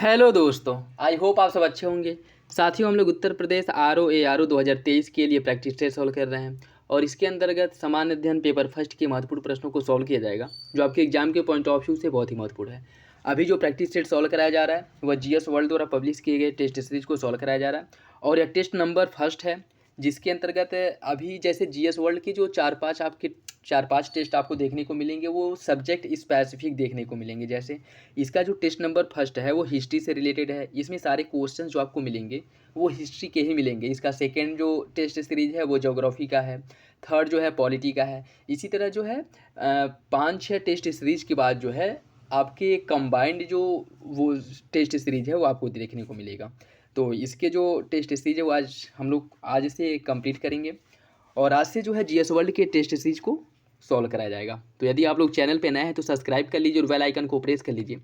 Hello दोस्तों, I hope आप सब अच्छे होंगे। साथियों, हम लोग उत्तर प्रदेश RO ARO 2023 के लिए प्रैक्टिस टेस्ट सॉल्व कर रहे हैं और इसके अंतर्गत सामान्य अध्ययन पेपर फर्स्ट के महत्वपूर्ण प्रश्नों को सॉल्व किया जाएगा, जो आपके एग्जाम के पॉइंट ऑफ व्यू से बहुत ही महत्वपूर्ण है। अभी जो प्रैक्टिस टेस्ट सॉल्व कराया जा रहा है वह GS वर्ल्ड द्वारा पब्लिश किए गए टेस्ट सीरीज को सॉल्व कराया जा रहा है और यह टेस्ट नंबर फर्स्ट है, जिसके अंतर्गत अभी जैसे GS वर्ल्ड की जो चार पाँच टेस्ट आपको देखने को मिलेंगे वो सब्जेक्ट स्पेसिफिक देखने को मिलेंगे। जैसे इसका जो टेस्ट नंबर फर्स्ट है वो हिस्ट्री से रिलेटेड है। इसमें सारे क्वेश्चन जो आपको मिलेंगे वो हिस्ट्री के ही मिलेंगे। इसका सेकेंड जो टेस्ट सीरीज है वो ज्योग्राफी का है, थर्ड जो है पॉलिटी का है। इसी तरह जो है 5-6 टेस्ट सीरीज के बाद जो है आपके कंबाइंड जो वो टेस्ट सीरीज है वो आपको देखने को मिलेगा। तो इसके जो टेस्ट सीरीज है वो आज से कंप्लीट करेंगे और आज से जो है GS वर्ल्ड के टेस्ट सीरीज को सॉल्व कराया जाएगा। तो यदि आप लोग चैनल पे नए हैं तो सब्सक्राइब कर लीजिए और बेल आइकन को प्रेस कर लीजिए,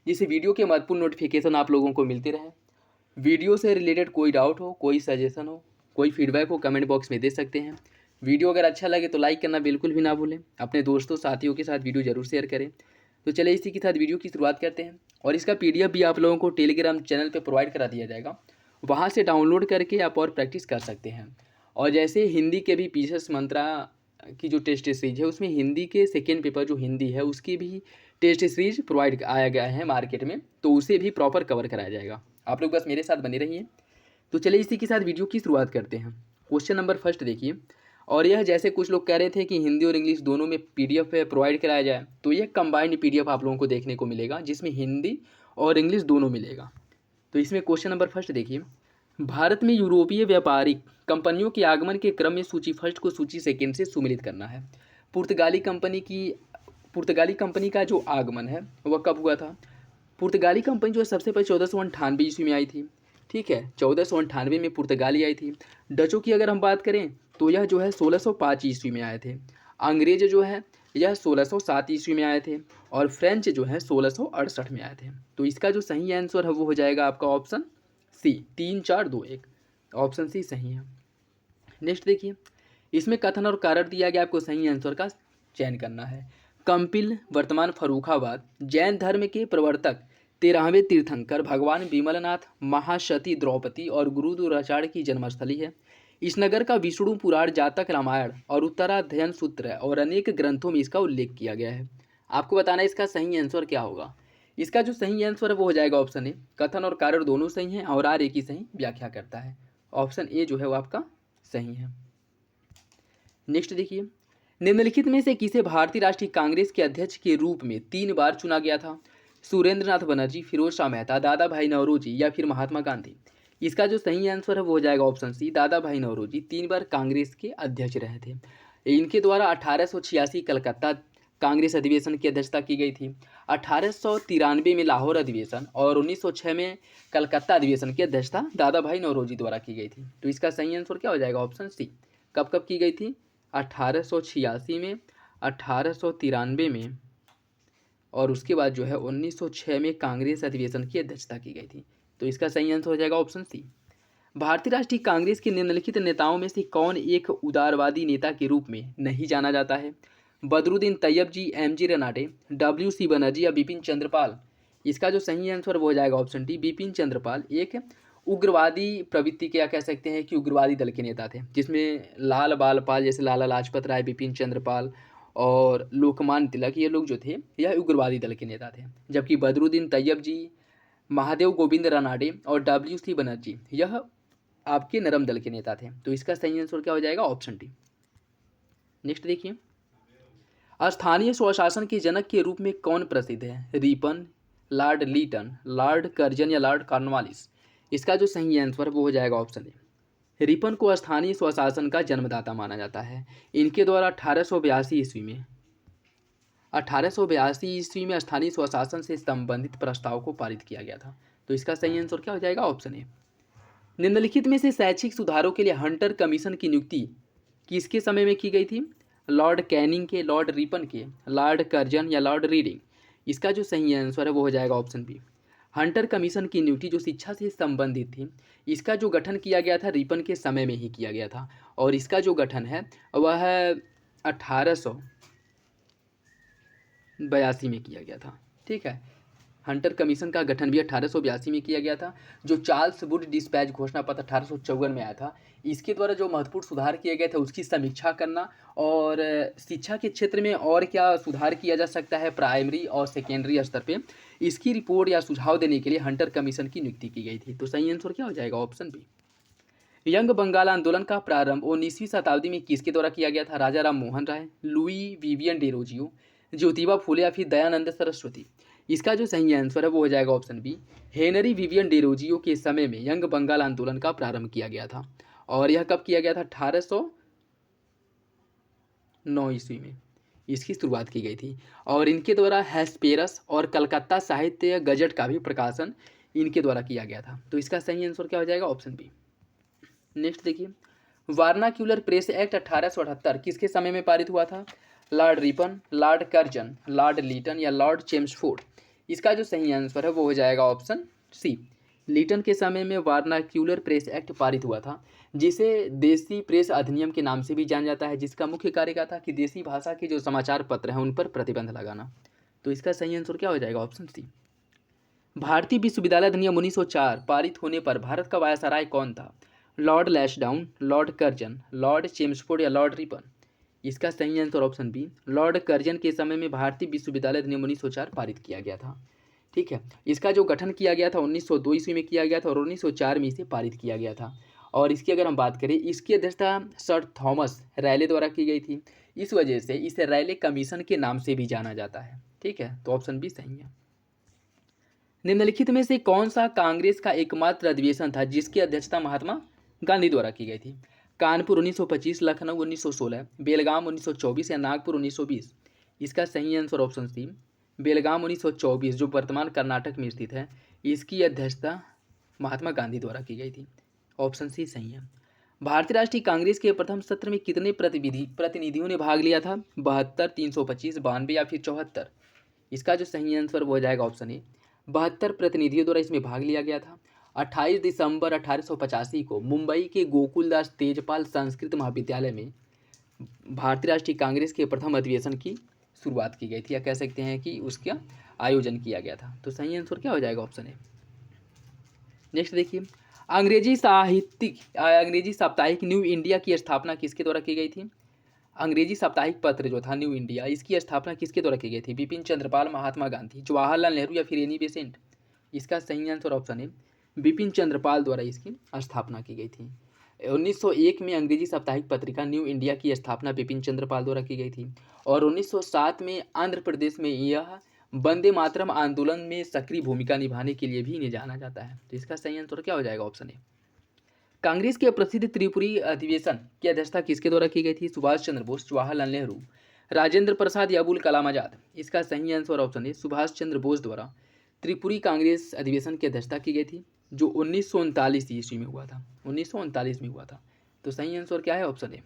जिससे वीडियो के महत्वपूर्ण नोटिफिकेशन आप लोगों को मिलते रहे। वीडियो से रिलेटेड कोई डाउट हो, कोई सजेशन हो, कोई फीडबैक हो, कमेंट बॉक्स में दे सकते हैं। वीडियो अगर अच्छा लगे तो लाइक करना बिल्कुल भी ना भूलें। अपने दोस्तों साथियों के साथ वीडियो जरूर शेयर करें। तो चलिए इसी के साथ वीडियो की शुरुआत करते हैं और इसका PDF भी आप लोगों को टेलीग्राम चैनल पर प्रोवाइड करा दिया जाएगा। वहाँ से डाउनलोड करके आप और प्रैक्टिस कर सकते हैं। और जैसे हिंदी के भी पीएस मंत्रा की जो टेस्ट सीरीज है उसमें हिंदी के सेकेंड पेपर जो हिंदी है उसकी भी टेस्ट सीरीज प्रोवाइड आया गया है मार्केट में, तो उसे भी प्रॉपर कवर कराया जाएगा। आप लोग बस मेरे साथ बने रहिए। तो चलिए इसी के साथ वीडियो की शुरुआत करते हैं। क्वेश्चन नंबर फर्स्ट देखिए, और यह जैसे कुछ लोग कह रहे थे कि हिंदी और इंग्लिश दोनों में PDF प्रोवाइड कराया जाए, तो यह कंबाइंड PDF आप लोगों को देखने को मिलेगा जिसमें हिंदी और इंग्लिश दोनों मिलेगा। तो इसमें क्वेश्चन नंबर फर्स्ट देखिए, भारत में यूरोपीय व्यापारिक कंपनियों के आगमन के क्रम में सूची फर्स्ट को सूची सेकेंड से सुमेलित करना है। पुर्तगाली कंपनी का जो आगमन है वह कब हुआ था? पुर्तगाली कंपनी जो है सबसे पहले 1498 ईस्वी में आई थी। ठीक है, 1498 में पुर्तगाली आई थी। डचों की अगर हम बात करें तो यह जो है 1605 ईस्वी में आए थे। अंग्रेज जो है यह 1607 ईस्वी में आए थे और फ्रेंच जो है 1668 में आए थे। तो इसका जो सही आंसर है वो हो जाएगा आपका ऑप्शन सी, 3 4 2 1। ऑप्शन सी सही है। नेक्स्ट देखिए, इसमें कथन और कारण दिया गया, आपको सही आंसर का चयन करना है। कंपिल वर्तमान फर्रुखाबाद जैन धर्म के प्रवर्तक 13वें तीर्थंकर भगवान विमलनाथ, महासती द्रौपदी और गुरु द्रोणाचार्य की जन्मस्थली है। इस नगर का विष्णु पुराण, जातक रामायण और उत्तराध्ययन सूत्र और अनेक ग्रंथों में इसका उल्लेख किया गया है। आपको बताना है इसका सही आंसर क्या होगा। इसका जो सही आंसर है वो हो जाएगा ऑप्शन ए। कथन और कारण दोनों सही हैं और आर एक ही सही व्याख्या करता है। ऑप्शन ए जो है वो आपका सही है। नेक्स्ट देखिए, निम्नलिखित में से किसे भारतीय राष्ट्रीय कांग्रेस के अध्यक्ष के रूप में 3 बार चुना गया था? सुरेंद्रनाथ बनर्जी, फिरोज शाह मेहता, दादा भाई नौरोजी या फिर महात्मा गांधी? इसका जो सही आंसर है वो हो जाएगा ऑप्शन सी, दादा भाई नौरोजी 3 बार कांग्रेस के अध्यक्ष रहे थे। इनके द्वारा 1886 कलकत्ता कांग्रेस अधिवेशन की अध्यक्षता की गई थी। 1893 में लाहौर अधिवेशन और 1906 में कलकत्ता अधिवेशन की अध्यक्षता दादा भाई नौरोजी द्वारा की गई थी। तो इसका सही आंसर क्या हो जाएगा? Option C. कब कब की गई थी? 1886 में, 1893 में और उसके बाद जो है 1906 में कांग्रेस अधिवेशन की अध्यक्षता की गई थी। तो इसका सही आंसर हो जाएगा ऑप्शन सी। भारतीय राष्ट्रीय कांग्रेस के निम्नलिखित नेताओं में से कौन एक उदारवादी नेता के रूप में नहीं जाना जाता है? बदरुद्दीन तैयब जी, MG रनाडे, WC बनर्जी या बिपिन चंद्रपाल? इसका जो सही आंसर वो हो जाएगा ऑप्शन डी, बिपिन चंद्रपाल एक उग्रवादी प्रवृत्ति के या कह सकते हैं कि उग्रवादी दल के नेता थे, जिसमें लाल बाल पाल जैसे लाला लाजपत राय, बिपिन चंद्रपाल और लोकमान्य तिलक, ये लोग जो थे यह उग्रवादी दल के नेता थे। जबकि बदरुद्दीन तैयब जी, महादेव गोविंद रानाडे और WC बनर्जी यह आपके नरम दल के नेता थे। तो इसका सही आंसर क्या हो जाएगा? Option D. नेक्स्ट देखिए, स्थानीय स्वशासन के जनक के रूप में कौन प्रसिद्ध है? Ripon, Lord Lytton, Lord Curzon या लॉर्ड कॉर्नवालिस? इसका जो सही आंसर वो हो जाएगा ऑप्शन ए। रिपन को स्थानीय स्वशासन का जन्मदाता माना जाता है। इनके द्वारा 1882 ईस्वी में स्थानीय स्वशासन से संबंधित प्रस्ताव को पारित किया गया था। तो इसका सही आंसर क्या हो जाएगा? Option A. निम्नलिखित में से शैक्षिक सुधारों के लिए हंटर कमीशन की नियुक्ति किसके समय में की गई थी? लॉर्ड कैनिंग के, लॉर्ड रिपन के, लॉर्ड कर्जन या लॉर्ड रीडिंग? इसका जो सही आंसर है वो हो जाएगा ऑप्शन बी। हंटर कमीशन की नियुक्ति जो शिक्षा से संबंधित थी, इसका जो गठन किया गया था रिपन के समय में ही किया गया था और इसका जो गठन है वह 1882 में किया गया था। ठीक है, हंटर कमीशन का गठन भी 1882 में किया गया था। जो चार्ल्स वुड डिस्पैच घोषणा पत्र 1854 में आया था, इसके द्वारा जो महत्वपूर्ण सुधार किए गए थे उसकी समीक्षा करना और शिक्षा के क्षेत्र में और क्या सुधार किया जा सकता है प्राइमरी और सेकेंडरी स्तर पे, इसकी रिपोर्ट या सुझाव देने के लिए हंटर कमीशन की नियुक्ति की गई थी। तो सही आंसर क्या हो जाएगा? Option B. यंग बंगाल आंदोलन का प्रारंभ 19वीं शताब्दी में किसके द्वारा किया गया था? राजा Ram Mohan Roy, Louis Vivian Derozio, Jyotiba Phule या फिर दयानंद सरस्वती। इसका जो सही आंसर है वो हो जाएगा option B. Henry Vivian Derozio के समय में यंग बंगाल आंदोलन का प्रारंभ किया गया था और यह कब किया गया था? 1809 ईस्वी में इसकी शुरुआत की गई थी और इनके द्वारा हेस्पेरस और कलकत्ता साहित्य गजट का भी प्रकाशन इनके द्वारा किया गया था। तो इसका सही आंसर क्या हो जाएगा? Option B. नेक्स्ट देखिए, वार्नाक्यूलर प्रेस एक्ट 1878 किसके समय में पारित हुआ था? Lord Ripon, Lord Curzon, Lord Lytton या लॉर्ड चेम्सफोर्ड। इसका जो सही आंसर है वो हो जाएगा ऑप्शन सी। लीटन के समय में वार्नाक्यूलर प्रेस एक्ट पारित हुआ था, जिसे देसी प्रेस अधिनियम के नाम से भी जाना जाता है, जिसका मुख्य कार्य क्या था कि देसी भाषा के जो समाचार पत्र हैं उन पर प्रतिबंध लगाना। तो इसका सही आंसर क्या हो जाएगा? Option C. भारतीय विश्वविद्यालय अधिनियम 1904 पारित होने पर भारत का वायसराय कौन था? Lord Lansdowne, lord Curzon, lord Chelmsford या लॉर्ड रिपन। इसका सही answer option B. Lord Curzon के समय में भारतीय विश्वविद्यालय अधिनियम 1904 पारित किया गया था। ठीक है, इसका जो गठन किया गया था 1902 ईस्वी में किया गया था और 1904 में इसे पारित किया गया था। और इसकी अगर हम बात करें, इसकी अध्यक्षता सर थॉमस रैले द्वारा की गई थी। इस वजह से इसे रैले कमीशन के नाम से भी जाना जाता है। ठीक है, तो ऑप्शन बी सही है। निम्नलिखित में से कौन सा कांग्रेस का एकमात्र अधिवेशन था जिसकी अध्यक्षता महात्मा गांधी द्वारा की गई थी? कानपुर 1925, लखनऊ 1916, बेलगाम 1924 या नागपुर 1920। इसका सही आंसर ऑप्शन सी, बेलगाम 1924 जो वर्तमान कर्नाटक में स्थित है, इसकी अध्यक्षता महात्मा गांधी द्वारा की गई थी। ऑप्शन सी सही है। भारतीय राष्ट्रीय कांग्रेस के प्रथम सत्र में कितने प्रतिनिधियों ने भाग लिया था? 72, 325, 92 या फिर 74। इसका जो सही आंसर वो हो जाएगा ऑप्शन ए। 72 प्रतिनिधियों द्वारा इसमें भाग लिया गया था। 28 दिसंबर 1885 को मुंबई के गोकुलदास तेजपाल संस्कृत महाविद्यालय में भारतीय राष्ट्रीय कांग्रेस के प्रथम अधिवेशन की शुरुआत की गई थी, या कह सकते हैं कि उसका आयोजन किया गया था। तो सही आंसर क्या हो जाएगा? Option A. नेक्स्ट देखिए, अंग्रेजी साप्ताहिक न्यू इंडिया की स्थापना किसके द्वारा की गई थी? अंग्रेजी साप्ताहिक पत्र जो था न्यू इंडिया, इसकी स्थापना किसके द्वारा की गई थी? बिपिन चंद्रपाल, महात्मा गांधी, जवाहरलाल नेहरू या फिर एनी बेसेंट। इसका सही आंसर ऑप्शन है, बिपिन चंद्रपाल द्वारा इसकी स्थापना की गई थी। 1901 में अंग्रेजी साप्ताहिक पत्रिका न्यू इंडिया की स्थापना बिपिन चंद्रपाल द्वारा की गई थी और 1907 में आंध्र प्रदेश में यह वंदे मातरम आंदोलन में सक्रिय भूमिका निभाने के लिए भी इन्हें जाना जाता है। तो इसका सही आंसर क्या हो जाएगा? Option A. कांग्रेस के प्रसिद्ध त्रिपुरी अधिवेशन की अध्यक्षता किसके द्वारा की गई थी? सुभाष चंद्र बोस, जवाहरलाल नेहरू, राजेंद्र प्रसाद या अबुल कलाम आजाद। इसका सही आंसर ऑप्शन है, सुभाष चंद्र बोस द्वारा त्रिपुरी कांग्रेस अधिवेशन की अध्यक्षता की गई थी, जो 1939 ईस्वी में हुआ था। 1939 में हुआ था। तो सही आंसर क्या है? Option A.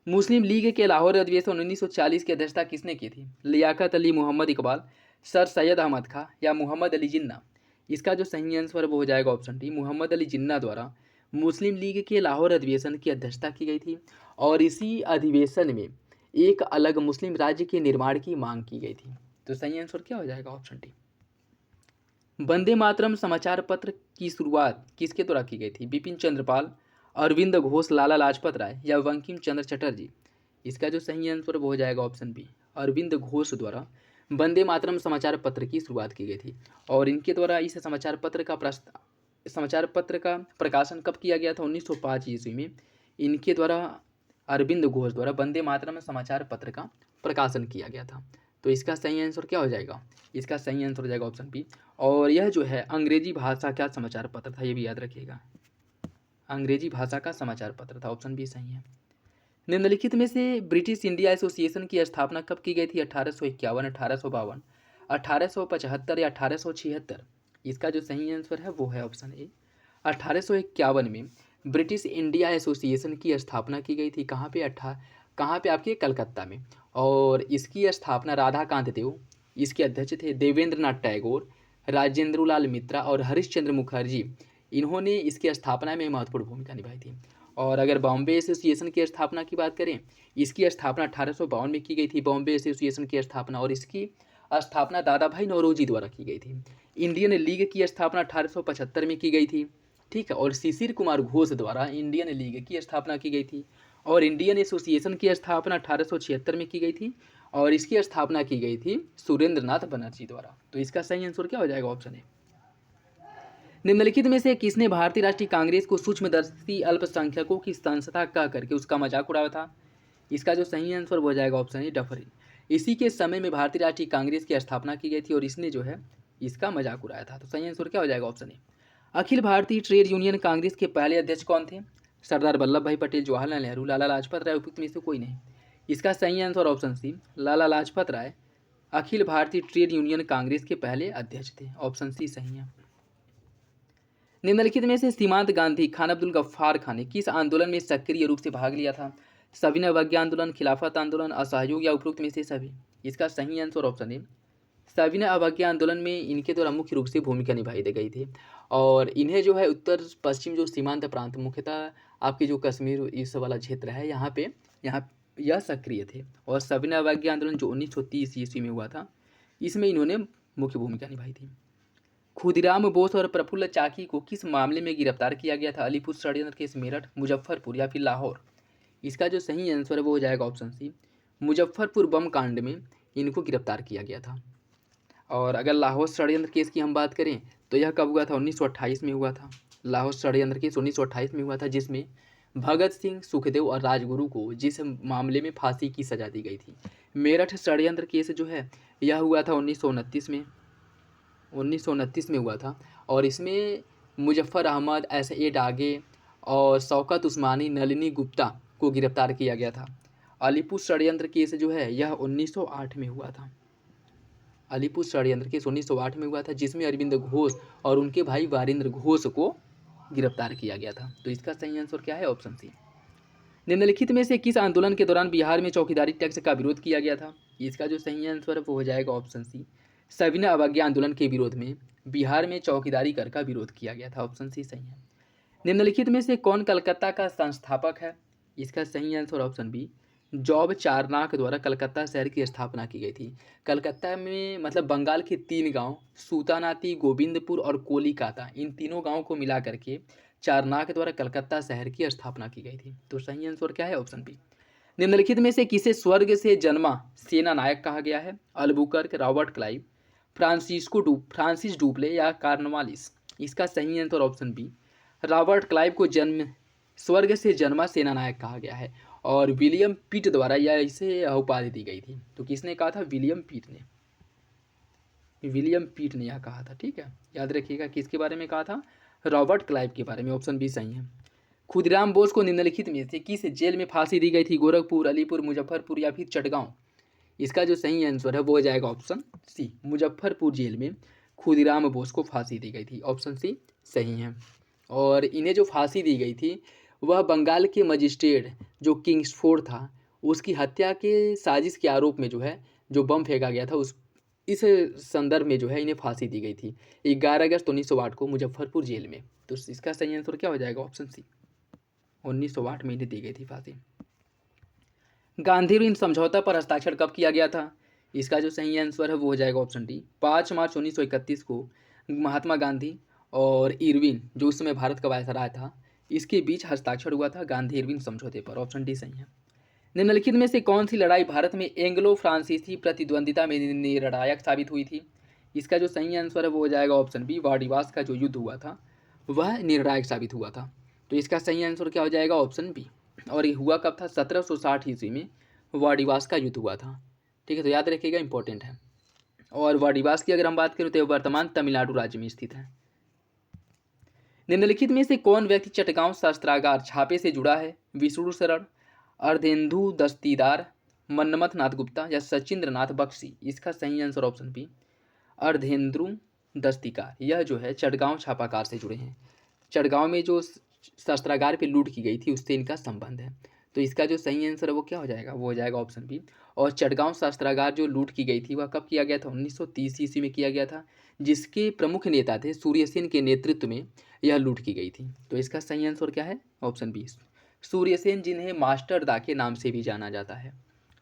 मुस्लिम लीग के लाहौर अधिवेशन 1940 की अध्यक्षता किसने की थी? लियाकत अली, मोहम्मद इकबाल, सर सैयद अहमद खां या मोहम्मद अली जिन्ना। इसका जो सही आंसर वो हो जाएगा ऑप्शन डी, मोहम्मद अली जिन्ना द्वारा मुस्लिम लीग के लाहौर अधिवेशन की अध्यक्षता की गई थी और इसी अधिवेशन में एक अलग मुस्लिम राज्य के निर्माण की मांग की गई थी। तो सही आंसर क्या हो जाएगा? Option D. वंदे मातरम समाचार पत्र की शुरुआत किसके द्वारा की गई थी? बिपिन चंद्रपाल, अरविंद घोष, लाला लाजपत राय या बंकिम चंद्र चटर्जी। इसका जो सही आंसर वो हो जाएगा ऑप्शन बी, अरविंद घोष द्वारा वंदे मातरम समाचार पत्र की शुरुआत की गई थी और इनके द्वारा इस समाचार पत्र का प्रकाशन कब किया गया था? 1905 ईस्वी में इनके द्वारा अरविंद घोष द्वारा वंदे मातरम समाचार पत्र का प्रकाशन किया गया था। तो इसका सही आंसर क्या हो जाएगा? इसका सही आंसर हो जाएगा ऑप्शन बी। और यह जो है अंग्रेजी भाषा का समाचार पत्र था, ये भी याद रखिएगा, अंग्रेजी भाषा का समाचार पत्र था। ऑप्शन बी सही है। निम्नलिखित में से ब्रिटिश इंडिया एसोसिएशन की स्थापना कब की गई थी? 1851, 1852, 1875 या 1876। इसका जो सही आंसर है वो है ऑप्शन ए, 1851 में ब्रिटिश इंडिया एसोसिएशन की स्थापना की गई थी। कहाँ पे आपके? कलकत्ता में। और इसकी स्थापना राधाकांत देव इसके अध्यक्ष थे, देवेंद्र नाथ टैगोर, राजेंद्र लाल मित्रा और हरीशचंद्र मुखर्जी, इन्होंने इसकी स्थापना में महत्वपूर्ण भूमिका निभाई थी। और अगर बॉम्बे एसोसिएशन की स्थापना की बात करें, इसकी स्थापना 1852 में की गई थी, बॉम्बे एसोसिएशन की स्थापना, और इसकी स्थापना दादा भाई नौरोजी द्वारा की गई थी। इंडियन लीग की स्थापना 1875 में की गई थी, ठीक है। और शिशिर कुमार घोष द्वारा इंडियन लीग की स्थापना की गई थी। और इंडियन एसोसिएशन की स्थापना 1876 में की गई थी, और इसकी स्थापना की गई थी सुरेंद्र नाथ बनर्जी द्वारा। तो इसका सही आंसर क्या हो जाएगा? Option A. निम्नलिखित में से किसने भारतीय राष्ट्रीय कांग्रेस को सूक्ष्मदर्शी अल्पसंख्यकों की संस्था कह करके उसका मजाक उड़ाया था? इसका जो सही आंसर हो जाएगा ऑप्शन ए, डफरिन। इसी के समय में भारतीय राष्ट्रीय कांग्रेस की स्थापना की गई थी और इसने जो है इसका मजाक उड़ाया था। तो सही आंसर क्या हो जाएगा? Option A. Akhil Bharatiya trade union Congress के पहले अध्यक्ष कौन थे? सरदार वल्लभ भाई पटेल, जवाहरलाल नेहरू, लाला लाजपत राय, उपयुक्त में से कोई नहीं। इसका सही आंसर ऑप्शन सी, लाला लाजपत राय अखिल भारतीय ट्रेड यूनियन कांग्रेस के पहले अध्यक्ष थे। ऑप्शन सी सही है। निम्नलिखित में से सीमांत गांधी खान अब्दुल गफ्फार खान ने किस आंदोलन में सक्रिय रूप से भाग लिया था? सविनय अवज्ञा आंदोलन, खिलाफत आंदोलन, असहयोग या उपरोक्त में से सभी? इसका सही आंसर ऑप्शन है, सविनय अवज्ञा आंदोलन में इनके द्वारा मुख्य रूप से भूमिका निभाई दी गई थी। और इन्हें जो है उत्तर पश्चिम जो सीमांत प्रांत, मुख्यतः आपके जो कश्मीर इस वाला क्षेत्र है, यहाँ यह सक्रिय थे। और सविनय अवज्ञा आंदोलन जो 1930 ईस्वी में हुआ था, इसमें इन्होंने मुख्य भूमिका निभाई थी। खुदीराम बोस और प्रफुल्ल चाकी को किस मामले में गिरफ्तार किया गया था? अलीपुर षड्यंत्र केस, मेरठ, मुजफ्फरपुर या फिर लाहौर? इसका जो सही आंसर है वो हो जाएगा ऑप्शन सी, मुजफ्फरपुर बम कांड में इनको गिरफ्तार किया गया था। और अगर लाहौर षड्यंत्र केस की हम बात करें तो यह कब हुआ था? 1928 में हुआ था। लाहौर षड्यंत्र केस 1928 में हुआ था, जिसमें भगत सिंह, सुखदेव और राजगुरु को जिस मामले में फांसी की सजा दी गई थी। मेरठ षड्यंत्र केस जो है यह हुआ था 1929 में हुआ था, और इसमें मुजफ्फर अहमद, एस.ए. डागे और शौकत उस्मानी, नलिनी गुप्ता को गिरफ्तार किया गया था। अलीपुर षड्यंत्र केस जो है यह 1908 में हुआ था। अलीपुर षड्यंत्र केस 1908 में हुआ था, जिसमें अरविंद घोष और उनके भाई वारिंद्र घोष को गिरफ्तार किया गया था। तो इसका सही आंसर क्या है? Option C. निम्नलिखित में से किस आंदोलन के दौरान बिहार में चौकीदारी टैक्स का विरोध किया गया था? इसका जो सही आंसर है वो हो जाएगा ऑप्शन सी, सविनय अवज्ञा आंदोलन के विरोध में बिहार में चौकीदारी कर का विरोध किया गया था। ऑप्शन सी सही है। निम्नलिखित में से कौन कलकत्ता का संस्थापक है? इसका सही answer option B, Job Charnock द्वारा कलकत्ता शहर की स्थापना की गई थी। कलकत्ता में मतलब बंगाल के 3 गांव सूतानाती, गोविंदपुर और कोलिकाता, इन तीनों गांवों को मिला करके चारनाक द्वारा कलकत्ता शहर की स्थापना की गई थी। तो सही आंसर क्या है? Option B. निम्नलिखित में से किसे स्वर्ग से जन्मा सेना नायक कहा गया है? Albuquerque, Robert Clive, Francis Dupleix या कार्नवालिस? इसका सही answer option B, Robert Clive को स्वर्ग से जन्मा सेना नायक कहा गया है। और विलियम पिट द्वारा यह इसे उपाधि दी गई थी। तो किसने कहा था? विलियम पिट ने यह कहा था, ठीक है। याद रखिएगा किसके बारे में कहा था? रॉबर्ट क्लाइव के बारे में। ऑप्शन बी सही है। खुदीराम बोस को निम्नलिखित में से किस जेल में फांसी दी गई थी? गोरखपुर, अलीपुर, मुजफ्फरपुर या फिर चटगांव? इसका जो सही आंसर है वो हो जाएगा ऑप्शन सी, मुजफ्फरपुर जेल में खुदीराम बोस को फांसी दी गई थी। ऑप्शन सी सही है। और इन्हें जो फांसी दी गई थी वह बंगाल के मजिस्ट्रेट जो किंग्सफोर्ड था, उसकी हत्या के साजिश के आरोप में जो है जो बम फेंका गया था, इस संदर्भ में जो है इन्हें फांसी दी गई थी 11 अगस्त 1908 को मुजफ्फरपुर जेल में। तो इसका सही आंसर क्या हो जाएगा? ऑप्शन सी, 1908 में इन्हें दी गई थी फांसी। गांधी ऋण समझौता पर हस्ताक्षर कब किया गया था? इसका जो सही आंसर है वो हो जाएगा ऑप्शन डी, 5 मार्च 1931 को महात्मा गांधी और इरविन जो उस समय भारत का वायसराय था, इसके बीच हस्ताक्षर हुआ था गांधी इरविन समझौते पर। ऑप्शन डी सही है। निम्नलिखित में से कौन सी लड़ाई भारत में एंग्लो फ्रांसीसी प्रतिद्वंदिता में निर्णायक साबित हुई थी? इसका जो सही आंसर है वो हो जाएगा ऑप्शन बी, वाडिवास का जो युद्ध हुआ था वह निर्णायक साबित हुआ था। तो इसका सही आंसर क्या हो जाएगा? Option B. और ये हुआ कब था? 1760 ईस्वी में वाडिवास का युद्ध हुआ था, ठीक है। तो याद रखिएगा, इंपॉर्टेंट है। और वाडिवास की अगर हम बात करें तो वर्तमान तमिलनाडु राज्य में स्थित है। निम्नलिखित में से कौन व्यक्ति चटगांव शस्त्रागार छापे से जुड़ा है? विष्णु शरण, अर्धेंदु दस्तीदार, मन्मथ नाथ गुप्ता या सचिंद्र नाथ बख्शी? इसका सही आंसर ऑप्शन बी, अर्धेंद्रु दस्तीकार। यह जो है चटगांव छापाकार से जुड़े हैं। चटगांव में जो शस्त्रागार पे लूट की गई थी उससे इनका संबंध है। तो इसका जो सही आंसर है वो क्या हो जाएगा? वो हो जाएगा ऑप्शन बी। और चटगांव शस्त्रागार जो लूट की गई थी वह कब किया गया था? 1930 ईस्वी में किया गया था, जिसके प्रमुख नेता थे सूर्यसेन के नेतृत्व में यह लूट की गई थी। तो इसका सही आंसर क्या है? ऑप्शन बी, सूर्यसेन, जिन्हें मास्टर दा के नाम से भी जाना जाता है।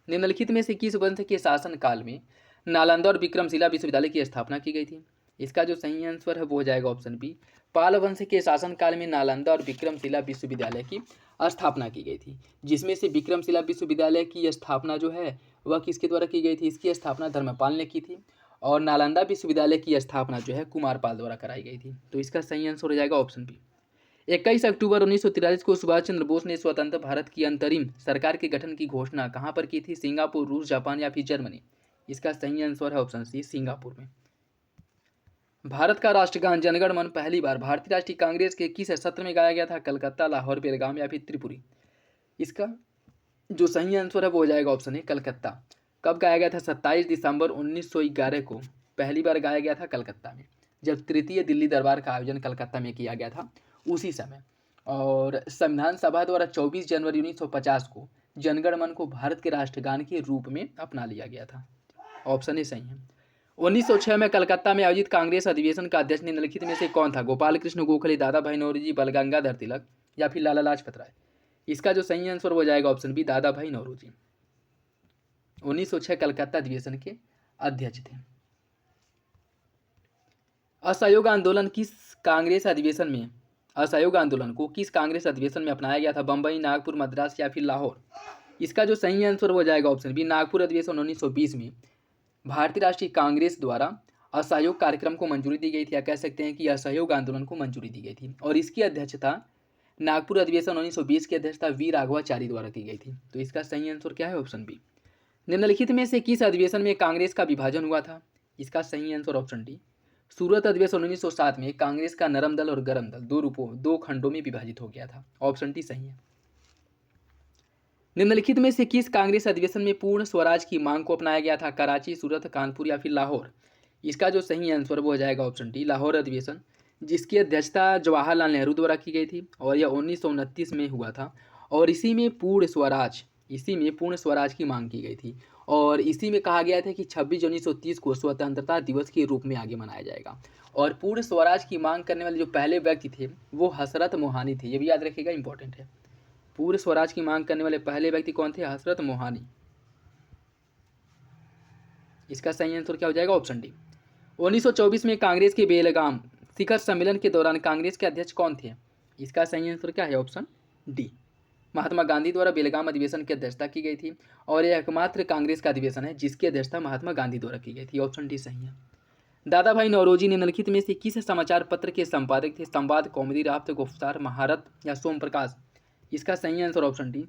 निम्नलिखित में से किस वंश के शासन काल में नालंदा और विक्रमशिला विश्वविद्यालय की स्थापना की गई थी? इसका जो सही आंसर है वो हो जाएगा ऑप्शन बी। पाल वंश के शासनकाल में नालंदा और विक्रमशिला विश्वविद्यालय की स्थापना की गई थी, जिसमें से विक्रमशिला विश्वविद्यालय की स्थापना जो है वह किसके द्वारा की गई थी? इसकी स्थापना धर्मपाल ने की थी और नालंदा विश्वविद्यालय की स्थापना जो है कुमारपाल द्वारा कराई गई थी। तो इसका सही आंसर हो जाएगा ऑप्शन बी। 21 अक्टूबर 1943 को सुभाष चंद्र बोस ने स्वतंत्र भारत की अंतरिम सरकार के गठन की घोषणा कहाँ पर की थी? सिंगापुर, रूस, जापान या फिर जर्मनी? इसका सही आंसर है ऑप्शन सी, सिंगापुर में। भारत का राष्ट्रगान जनगण मन पहली बार भारतीय राष्ट्रीय कांग्रेस के किस सत्र में गाया गया था? कलकत्ता, लाहौर, बेलगाम या फिर त्रिपुरी? इसका जो सही आंसर है वो हो जाएगा ऑप्शन ए, कलकत्ता। कब गाया गया था? 27 दिसंबर 1911 को पहली बार गाया गया था कलकत्ता में, जब तृतीय दिल्ली दरबार का आयोजन कलकत्ता में किया गया था उसी समय। और संविधान सभा द्वारा 24 जनवरी 1950 को जनगण मन को भारत के राष्ट्रगान के रूप में अपना लिया गया था। ऑप्शन ए सही है। 1906 में कलकत्ता में आयोजित कांग्रेस अधिवेशन का अध्यक्ष निम्नलिखित में से कौन था? गोपाल कृष्ण गोखले, दादा भाई नौरोजी, बाल गंगाधर तिलक या फिर लाला लाजपत राय? इसका जो सही आंसर हो जाएगा ऑप्शन बी, दादा भाई नौरोजी। 1906 कलकत्ता अधिवेशन के अध्यक्ष थे। असहयोग आंदोलन किस कांग्रेस अधिवेशन में असहयोग आंदोलन को किस कांग्रेस अधिवेशन में अपनाया गया था? बंबई, नागपुर, मद्रास या फिर लाहौर? इसका जो सही आंसर हो जाएगा ऑप्शन बी, नागपुर अधिवेशन 1920 में भारतीय राष्ट्रीय कांग्रेस द्वारा असहयोग कार्यक्रम को मंजूरी दी गई थी, या कह सकते हैं कि असहयोग आंदोलन को मंजूरी दी गई थी। और इसकी अध्यक्षता नागपुर अधिवेशन 1920 की अध्यक्षता वी राघवाचारी द्वारा की गई थी। तो इसका सही आंसर क्या है? Option B. निम्नलिखित में से किस अधिवेशन में कांग्रेस का विभाजन हुआ था? इसका सही आंसर ऑप्शन डी, सूरत अधिवेशन 1907 में कांग्रेस का नरम दल और गरम दल दो खंडों में विभाजित हो गया था। ऑप्शन डी सही है। निम्नलिखित में से किस कांग्रेस अधिवेशन में पूर्ण स्वराज की मांग को अपनाया गया था? कराची, सूरत, कानपुर या फिर लाहौर? इसका जो सही आंसर वो हो जाएगा ऑप्शन डी, लाहौर अधिवेशन, जिसकी अध्यक्षता जवाहरलाल नेहरू द्वारा की गई थी और यह 1929 में हुआ था। और इसी में पूर्ण स्वराज की मांग की गई थी और इसी में कहा गया था कि 26 जनवरी 1930 को स्वतंत्रता दिवस के रूप में आगे मनाया जाएगा। और पूर्ण स्वराज की मांग करने वाले जो पहले व्यक्ति थे वो हसरत मोहानी थे, ये भी याद रखिएगा, इंपॉर्टेंट है। पूर्ण स्वराज की मांग करने वाले पहले व्यक्ति कौन थे? हसरत मोहानी। इसका सही आंसर क्या हो जाएगा? Option D. 1924 में कांग्रेस के बेलगाम शिखर सम्मेलन के दौरान कांग्रेस के अध्यक्ष कौन थे? इसका सही आंसर क्या है? ऑप्शन डी, महात्मा गांधी द्वारा बेलगाम अधिवेशन की अध्यक्षता की गई थी और यह एकमात्र कांग्रेस का अधिवेशन है जिसकी अध्यक्षता महात्मा गांधी द्वारा की गई थी। ऑप्शन डी सही है। दादा भाई नौरोजी निम्नलिखित में से किस समाचार पत्र के संपादक थे? संवाद, कौमुदी, राष्ट्र गुफ्तार, महारत या सोम प्रकाश? इसका सही आंसर ऑप्शन डी,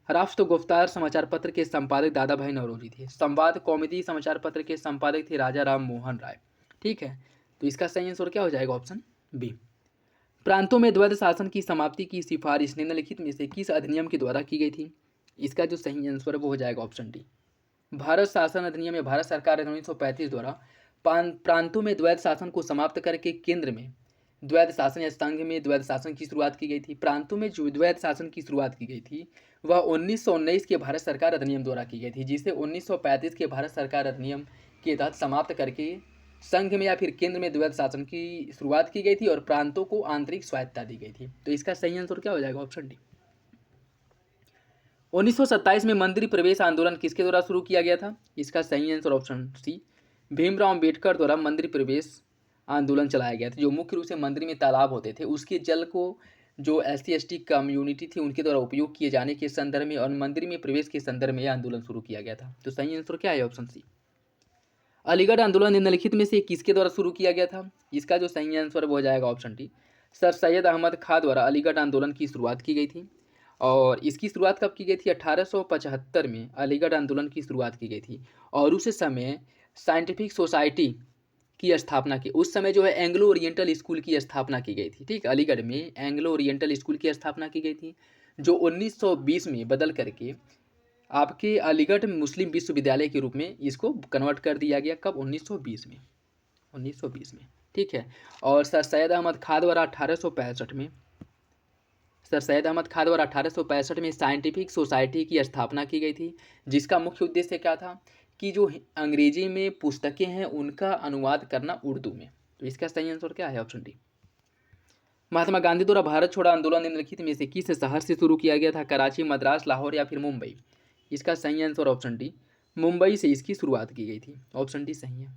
राष्ट्र गुफ्तार समाचार पत्र के संपादक दादा भाई नौरोजी थे। संवाद, कौमुदी समाचार पत्र के संपादक थे राजा राम मोहन राय। ठीक है, तो इसका सही आंसर क्या हो जाएगा? Option B. प्रांतों में द्वैध शासन की समाप्ति की सिफारिश निम्नलिखित में से किस अधिनियम के द्वारा की गई थी? इसका जो सही आंसर है वो हो जाएगा ऑप्शन डी, भारत शासन अधिनियम में भारत सरकार 1935 द्वारा प्रांतों में द्वैध शासन को समाप्त करके केंद्र में द्वैध शासन या संघ में द्वैध शासन की शुरुआत की गई थी। प्रांतों में जो द्वैध शासन की शुरुआत की गई थी वह 1919 के भारत सरकार अधिनियम द्वारा की गई थी, जिसे 1935 के भारत सरकार अधिनियम के तहत समाप्त करके संघ में या फिर केंद्र में द्वैध शासन की शुरुआत की गई थी और प्रांतों को आंतरिक स्वायत्तता दी गई थी। तो इसका सही आंसर क्या हो जाएगा? Option D. 1927 में मंदिर प्रवेश आंदोलन किसके द्वारा शुरू किया गया था? इसका सही answer option C, Bhimrao Ambedkar द्वारा मंदिर प्रवेश आंदोलन चलाया गया था। जो मुख्य रूप से मंदिर में तालाब होते थे उसके जल को जो SC/ST कम्युनिटी थी उनके द्वारा उपयोग किए जाने के संदर्भ में और मंदिर में प्रवेश के संदर्भ में यह आंदोलन शुरू किया गया था। तो सही आंसर क्या है? ऑप्शन सी। अलीगढ़ आंदोलन निम्नलिखित में से किसके द्वारा शुरू किया गया था? इसका जो सही आंसर वो हो जाएगा option D, sir Syed Ahmad Khan द्वारा अलीगढ़ आंदोलन की शुरुआत की गई थी। और इसकी शुरुआत कब की गई थी? 1875 में अलीगढ़ आंदोलन की शुरुआत की गई थी और उस समय साइंटिफिक सोसाइटी की स्थापना की, उस समय जो है एंग्लो ओरिएंटल स्कूल की स्थापना की गई थी। ठीक, अलीगढ़ में एंग्लो ओरिएंटल स्कूल की स्थापना की गई थी जो 1920 में बदल करके आपके अलीगढ़ मुस्लिम विश्वविद्यालय के रूप में इसको कन्वर्ट कर दिया गया। कब? 1920 में। 1920 में, ठीक है। और सर सैयद अहमद खां द्वारा 1865 में साइंटिफिक सोसाइटी की स्थापना की गई थी, जिसका मुख्य उद्देश्य क्या था कि जो अंग्रेजी में पुस्तकें हैं उनका अनुवाद करना उर्दू में। तो इसका सही आंसर क्या है? Option D. महात्मा गांधी द्वारा भारत छोड़ो आंदोलन निम्नलिखित में से किस शहर से शुरू किया गया था? कराची, मद्रास, लाहौर या फिर मुंबई? इसका सही आंसर ऑप्शन डी, मुंबई से इसकी शुरुआत की गई थी। ऑप्शन डी सही है।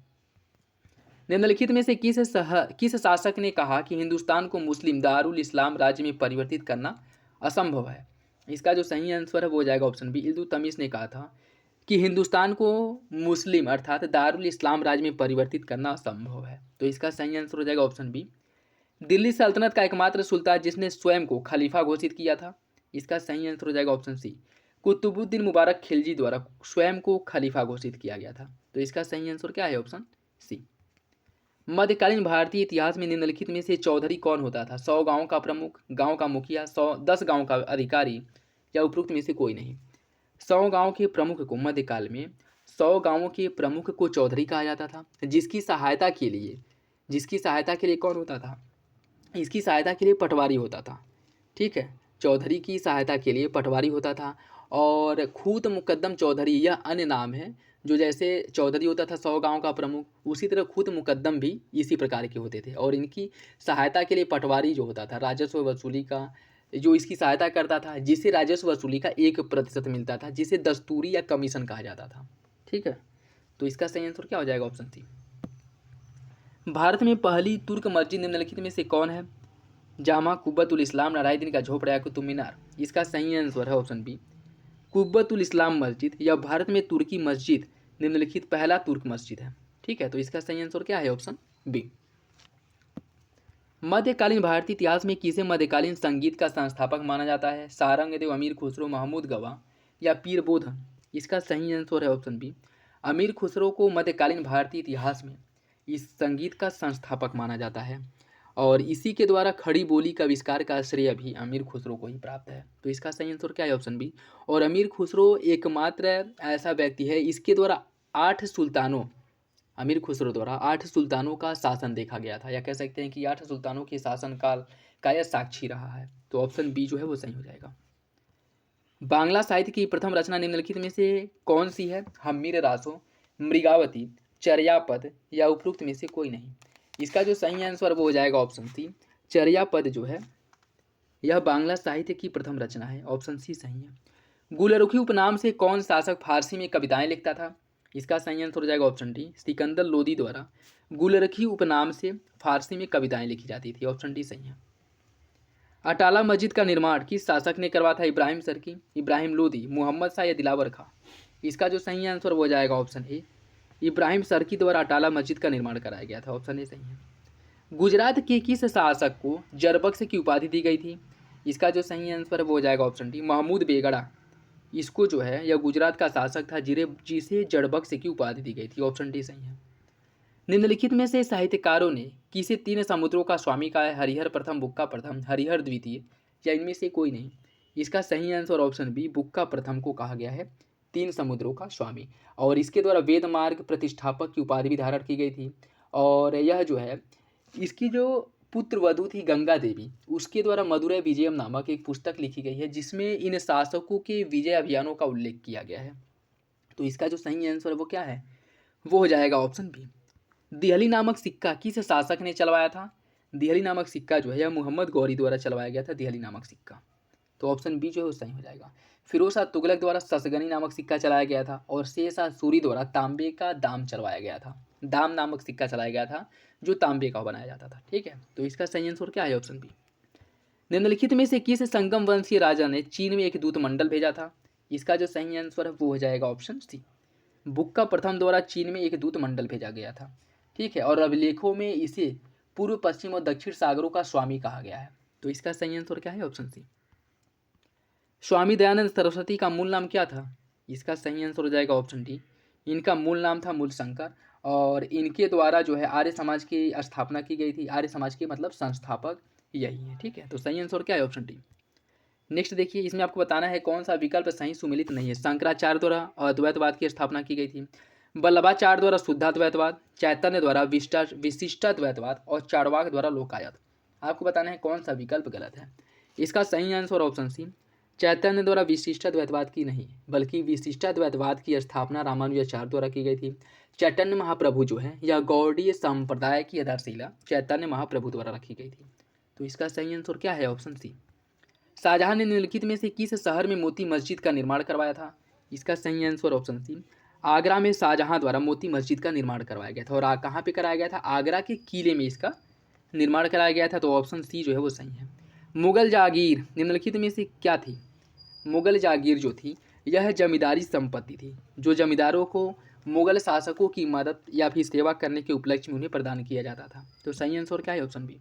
निम्नलिखित में से किस शासक ने कहा कि हिंदुस्तान को मुस्लिम दारुल इस्लाम राज्य में परिवर्तित करना असंभव है? इसका जो सही आंसर है वो हो जाएगा ऑप्शन बी। इल्तुतमिश ने कहा था कि हिंदुस्तान को मुस्लिम अर्थात दारुल इस्लाम राज्य में परिवर्तित करना असंभव है। तो इसका सही आंसर हो जाएगा ऑप्शन बी। दिल्ली सल्तनत का एकमात्र सुल्तान जिसने स्वयं को खलीफा घोषित किया था? इसका सही आंसर हो जाएगा ऑप्शन सी। कुतुबुद्दीन मुबारक खिलजी द्वारा स्वयं को खलीफा घोषित किया गया था। तो इसका सही आंसर क्या है? Option C. मध्यकालीन भारतीय इतिहास में निम्नलिखित में से चौधरी कौन होता था? 100 गांव का प्रमुख, गांव का मुखिया, 10 गांव का अधिकारी, या उपरोक्त में से कोई नहीं? 100 गांव के प्रमुख को मध्यकाल में 100 गांवों के प्रमुख को चौधरी कहा जाता था, जिसकी सहायता के लिए कौन होता था? इसकी सहायता के लिए पटवारी होता था। ठीक है, चौधरी की सहायता के लिए पटवारी होता था। और खूत मुकद्दम चौधरी यह अन्य नाम है। जो जैसे चौधरी होता था 100 गांव का प्रमुख, उसी तरह खूत मुकद्दम भी इसी प्रकार के होते थे। और इनकी सहायता के लिए पटवारी जो होता था, राजस्व वसूली का जो इसकी सहायता करता था, जिसे राजस्व वसूली का 1% मिलता था, जिसे दस्तूरी या कमीशन कहा जाता था। ठीक है, तो इसका सही आंसर क्या हो जाएगा? ऑप्शन सी। भारत में पहली तुर्क मस्जिद निम्नलिखित में से कौन है? जामा, कुब्बतुल इस्लाम, नारायण का झोपड़ा या कुतुब मीनार? इसका सही आंसर है ऑप्शन बी, कुब्बतुल इस्लाम मस्जिद। यह भारत में तुर्की मस्जिद निम्नलिखित पहला तुर्क मस्जिद है। ठीक है, तो इसका सही आंसर क्या है? Option B. मध्यकालीन भारतीय इतिहास में किसे मध्यकालीन संगीत का संस्थापक माना जाता है? सारंगदेव, अमीर खुसरो, महमूद गवा या पीर बोधन? इसका सही आंसर है ऑप्शन बी। अमीर खुसरो को मध्यकालीन भारतीय इतिहास में इस संगीत का संस्थापक माना जाता है। और इसी के द्वारा खड़ी बोली का आविष्कार का श्रेय भी अमीर खुसरो को ही प्राप्त है। तो इसका सही आंसर क्या है? Option B. और अमीर खुसरो एकमात्र ऐसा व्यक्ति है, इसके द्वारा 8 सुल्तानों अमीर खुसरो द्वारा 8 सुल्तानों का शासन देखा गया था, या कह सकते हैं कि 8 सुल्तानों के शासनकाल का यह साक्षी रहा है। तो ऑप्शन बी जो है वो सही हो जाएगा। बांग्ला साहित्य की प्रथम रचना निम्नलिखित में से कौन सी है? हम्मीर रासो, मृगावती, चर्यापद या उपरोक्त में से कोई नहीं? इसका जो सही आंसर वो हो जाएगा ऑप्शन सी। चर्यापद जो है यह बांग्ला साहित्य की प्रथम रचना है। ऑप्शन सी सही है। गुलरुखी उपनाम से कौन शासक फारसी में कविताएं लिखता था? इसका सही आंसर हो जाएगा ऑप्शन डी। सिकंदर लोदी द्वारा गुलरुखी उपनाम से फारसी में कविताएं लिखी जाती थी। ऑप्शन डी सही है। अटाला मस्जिद का निर्माण किस शासक ने करवाया था? इब्राहिम सरकी, इब्राहिम लोदी, मोहम्मद शाह या दिलावर खां? इसका जो सही आंसर वो हो जाएगा ऑप्शन ए। इब्राहिम सरकी द्वारा अटाला मस्जिद का निर्माण कराया गया था। ऑप्शन ए सही है। गुजरात के किस शासक को जरबख्श की उपाधि दी गई थी? इसका जो सही आंसर है वो हो जाएगा ऑप्शन डी। महमूद बेगड़ा इसको जो है यह गुजरात का शासक था जिसे जड़बख्श की उपाधि दी गई थी। ऑप्शन डी सही है। निम्नलिखित में से साहित्यकारों ने किसे 3 समुद्रों का स्वामी कहा है? हरिहर प्रथम, बुक्का प्रथम, हरिहर द्वितीय या इनमें से कोई नहीं? इसका सही आंसर ऑप्शन बी, बुक्का प्रथम को कहा गया है 3 समुद्रों का स्वामी। और इसके द्वारा वेद मार्ग प्रतिष्ठापक की उपाधि भी धारण की गई थी। और यह जो है इसकी जो पुत्र वधू थी गंगा देवी, उसके द्वारा मदुरै विजयम नामक एक पुस्तक लिखी गई है, जिसमें इन शासकों के विजय अभियानों का उल्लेख किया गया है। तो इसका जो सही आंसर है वो क्या है? वो हो जाएगा ऑप्शन बी। दिहली नामक सिक्का किस शासक ने चलवाया था? दिहली नामक सिक्का जो है यह मोहम्मद गौरी द्वारा चलवाया गया था, दिहली नामक सिक्का। तो ऑप्शन बी जो है वो सही हो जाएगा। फिरोज शाह तुगलक द्वारा ससगनी नामक सिक्का चलाया गया था। और शेर शाह सूरी द्वारा तांबे का दाम चलवाया गया था, दाम नामक सिक्का चलाया गया था जो तांबे का बनाया जाता था। ठीक है, तो इसका सही आंसर क्या है? Option B. निम्नलिखित में से किस संगम वंशीय राजा ने चीन में एक दूत मंडल भेजा था? इसका जो सही आंसर है वो हो जाएगा ऑप्शन सी। बुक्का प्रथम द्वारा चीन में एक दूत मंडल भेजा गया था। ठीक है, और अभिलेखों में इसे पूर्व, पश्चिम और दक्षिण सागरों का स्वामी कहा गया है। तो इसका सही आंसर क्या है? Option C. स्वामी दयानंद सरस्वती का मूल नाम क्या था? इसका सही आंसर हो जाएगा ऑप्शन डी। इनका मूल नाम था मूलशंकर। और इनके द्वारा जो है आर्य समाज की स्थापना की गई थी। आर्य समाज के मतलब संस्थापक यही है। ठीक है, तो सही आंसर क्या है? Option D. नेक्स्ट देखिए, इसमें आपको बताना है कौन सा विकल्प सही सुमिलित नहीं है। शंकराचार्य द्वारा अद्वैतवाद की स्थापना की गई थी, वल्लभाचार्य द्वारा शुद्धाद्वैतवाद, चैतन्य द्वारा विशिष्टाद्वैतवाद और चार्वाक द्वारा लोकायत। आपको बताना है कौन सा विकल्प गलत है। इसका सही आंसर ऑप्शन सी, चैतन्य द्वारा विशिष्टाद्वैतवाद की नहीं, बल्कि विशिष्टाद्वैतवाद की स्थापना रामानुजाचार्य द्वारा की गई थी। चैतन्य महाप्रभु जो है यह गौड़ीय संप्रदाय की आधारशिला चैतन्य महाप्रभु द्वारा रखी गई थी। तो इसका सही आंसर क्या है? ऑप्शन सी। शाहजहां ने निम्नलिखित में से किस शहर में मोती मस्जिद का निर्माण करवाया था? इसका सही आंसर ऑप्शन सी, आगरा में शाहजहाँ द्वारा मोती मस्जिद का निर्माण करवाया गया था। और कहाँ पे कराया गया था? आगरा के किले में इसका निर्माण कराया गया था। तो ऑप्शन सी जो है वो सही है। मुगल जागीर निम्नलिखित में से क्या थी? मुगल जागीर जो थी यह जमींदारी संपत्ति थी, जो जमींदारों को मुगल शासकों की मदद या फिर सेवा करने के उपलक्ष्य में उन्हें प्रदान किया जाता था। तो सही आंसर क्या है? Option B.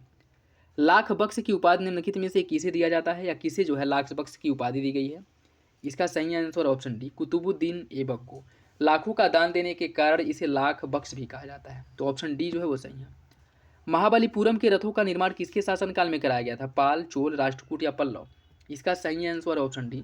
लाख बख्श की उपाधि निम्नलिखित में से किसे दिया जाता है, या किसे जो है लाख बख्श की उपाधि दी गई है? इसका सही answer option D, Qutubuddin Aibak को। लाखों का दान देने के कारण इसे लाख बख्श भी कहा जाता है। तो ऑप्शन डी जो है वो सही है। महाबलीपुरम के रथों का निर्माण किसके शासनकाल में कराया गया था? पाल, चोल, राष्ट्रकूट या पल्लव? इसका सही आंसर ऑप्शन डी,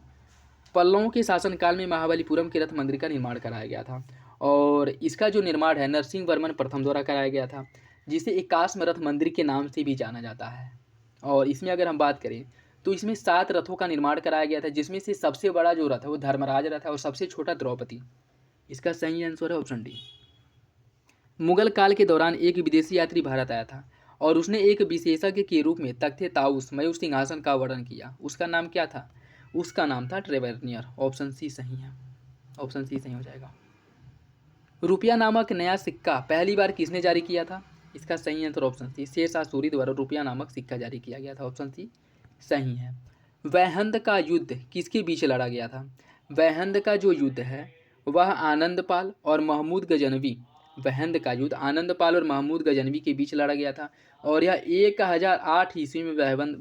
पल्लवों के शासनकाल में महाबलीपुरम के रथ मंदिर का निर्माण कराया गया था। और इसका जो निर्माण है नरसिंह वर्मन प्रथम द्वारा कराया गया था, जिसे एकाश्म रथ मंदिर के नाम से भी जाना जाता है। और इसमें अगर हम बात करें तो इसमें 7 रथों का निर्माण कराया गया था, जिसमें से सबसे बड़ा जो रथ है वो धर्मराज रथ है और सबसे छोटा द्रौपदी। इसका सही आंसर है ऑप्शन डी। मुगल काल के दौरान एक विदेशी यात्री भारत आया था और उसने एक विशेषज्ञ के रूप में तख्ते ताउस मयूर सिंहासन का वर्णन किया। उसका नाम क्या था? उसका नाम था ट्रेवेर्नियर। ऑप्शन सी सही है। ऑप्शन सी सही हो जाएगा। रुपया नामक नया सिक्का पहली बार किसने जारी किया था? इसका सही आंसर ऑप्शन सी, शेर शाह सूरी द्वारा रुपया नामक सिक्का जारी किया गया था। ऑप्शन सी सही है। वहंद का युद्ध किसके बीच लड़ा गया था? वहंद का जो युद्ध है वह आनंदपाल और महमूद गजनवी, वहंद का युद्ध आनंदपाल और महमूद गजनवी के बीच लड़ा गया था। और यह 1008 ईस्वी में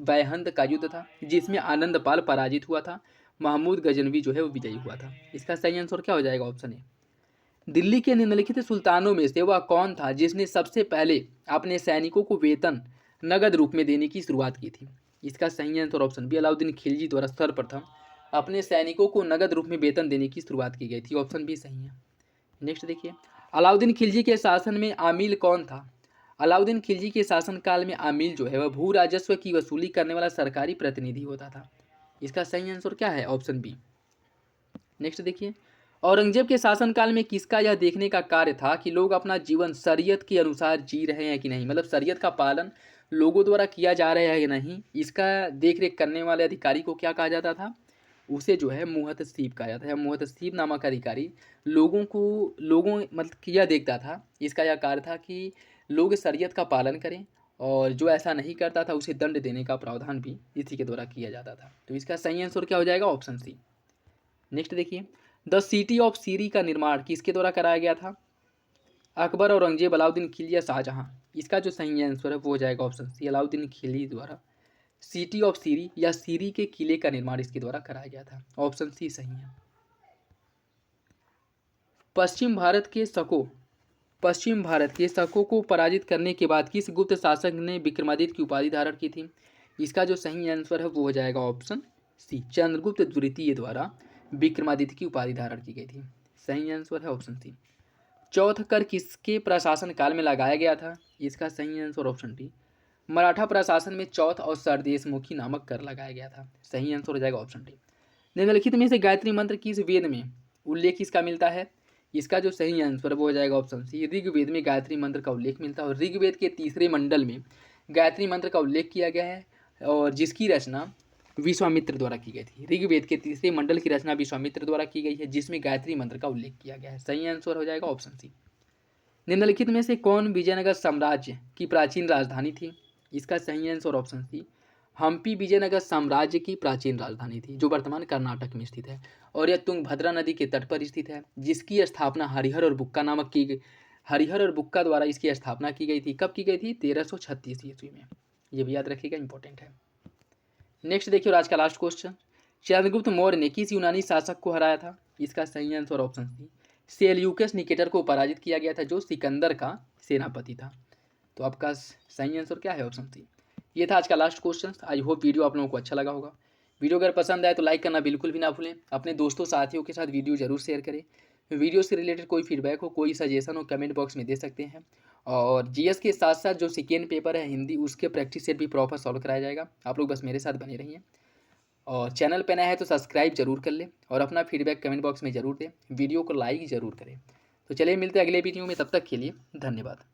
वहंद का युद्ध था, जिसमें आनंदपाल पराजित हुआ था, महमूद गजनवी जो है वो विजयी हुआ था। इसका सही आंसर क्या हो जाएगा? Option A. दिल्ली के निम्नलिखित सुल्तानों में से वह कौन था जिसने सबसे पहले अपने सैनिकों को वेतन नगद रूप में देने की शुरुआत की थी? इसका सही answer option B, Alauddin Khilji द्वारा सर्वप्रथम अपने सैनिकों को नगद रूप में वेतन देने की शुरुआत की गई थी। ऑप्शन बी सही है। नेक्स्ट देखिए, अलाउद्दीन खिलजी के शासन में आमिल कौन था? अलाउद्दीन खिलजी के शासनकाल में आमिल जो है वह भू राजस्व की वसूली करने वाला सरकारी प्रतिनिधि होता था। इसका सही आंसर क्या है? Option B. नेक्स्ट देखिए, औरंगजेब के शासनकाल में किसका यह देखने का कार्य था कि लोग अपना जीवन शरीयत के अनुसार जी रहे हैं कि नहीं, मतलब शरीयत का पालन लोगों द्वारा किया जा रहा है या नहीं, इसका देखरेख करने वाले अधिकारी को क्या कहा जाता था? उसे जो है मुहतसीब कहा जाता है। मुहतसीब नामक अधिकारी लोगों मतलब यह देखता था, इसका यह कार्य था कि लोग शरीयत का पालन करें, और जो ऐसा नहीं करता था उसे दंड देने का प्रावधान भी इसी के द्वारा किया जाता था। तो इसका सही आंसर क्या हो जाएगा? Option C. नेक्स्ट देखिए, द सिटी ऑफ सीरी का निर्माण किसके द्वारा कराया गया था? अकबर, औरंगजेब, अलाउद्दीन खिलजी या शाहजहां? इसका जो सही आंसर है वो हो जाएगा ऑप्शन सी, अलाउद्दीन खिलजी द्वारा सिटी ऑफ सीरी या सीरी के किले का निर्माण इसके द्वारा कराया गया था। ऑप्शन सी सही है। पश्चिम भारत के शकों को पराजित करने के बाद किस गुप्त शासक ने विक्रमादित्य की उपाधि धारण की थी? इसका जो सही आंसर है वो हो जाएगा ऑप्शन सी, चंद्रगुप्त द्वितीय द्वारा विक्रमादित्य की उपाधि धारण की गई थी। सही आंसर है ऑप्शन सी। चौथ कर किसके प्रशासन काल में लगाया गया था? इसका सही आंसर ऑप्शन डी, मराठा प्रशासन में चौथ और सरदेशमुखी नामक कर लगाया गया था। सही आंसर हो जाएगा ऑप्शन डी। निम्नलिखित में से गायत्री मंत्र किस वेद में उल्लेख किसका मिलता है? इसका जो सही आंसर वो हो जाएगा ऑप्शन सी, ऋग्वेद में गायत्री मंत्र का उल्लेख मिलता है। और ऋग्वेद के तीसरे मंडल में गायत्री मंत्र का उल्लेख किया गया है, और जिसकी रचना विश्वामित्र द्वारा की गई थी। ऋग्वेद के तीसरे मंडल की रचना विश्वामित्र द्वारा की गई है, जिसमें गायत्री मंत्र का उल्लेख किया गया है। सही आंसर हो जाएगा ऑप्शन सी। निम्नलिखित में से कौन विजयनगर साम्राज्य की प्राचीन राजधानी थी? इसका सही answer option C, Hampi Vijayanagara साम्राज्य की प्राचीन राजधानी थी, जो वर्तमान कर्नाटक में स्थित है। और यह तुंगभद्रा नदी के तट पर स्थित है, जिसकी स्थापना हरिहर और बुक्का द्वारा इसकी स्थापना की गई थी। कब की गई थी? 1336 ईस्वी में। ये भी याद रखिएगा, इंपॉर्टेंट है। नेक्स्ट देखिए, आज का लास्ट क्वेश्चन, चंद्रगुप्त मौर्य ने किस यूनानी शासक को हराया था? इसका सही answer option C, Seleucus Nicator को पराजित किया गया था, जो सिकंदर का सेनापति था। तो आपका सही आंसर क्या है? Option C. ये था आज का last question. I hope video आप लोगों को अच्छा लगा होगा। वीडियो अगर पसंद आए तो लाइक करना बिल्कुल भी ना भूलें। अपने दोस्तों साथियों के साथ वीडियो जरूर शेयर करें। वीडियो से रिलेटेड कोई फीडबैक हो, कोई सजेशन हो, कमेंट बॉक्स में दे सकते हैं। और जीएस के साथ साथ जो सेकेंड पेपर है हिंदी, उसके प्रैक्टिस सेट भी प्रॉपर सॉल्व कराया जाएगा। आप लोग बस मेरे साथ बने रहिए। और चैनल पर नया है तो सब्सक्राइब जरूर कर लें, और अपना फीडबैक कमेंट बॉक्स में जरूर दें। वीडियो को लाइक ज़रूर करें। तो चलिए मिलते हैं अगले वीडियो में, तब तक के लिए धन्यवाद।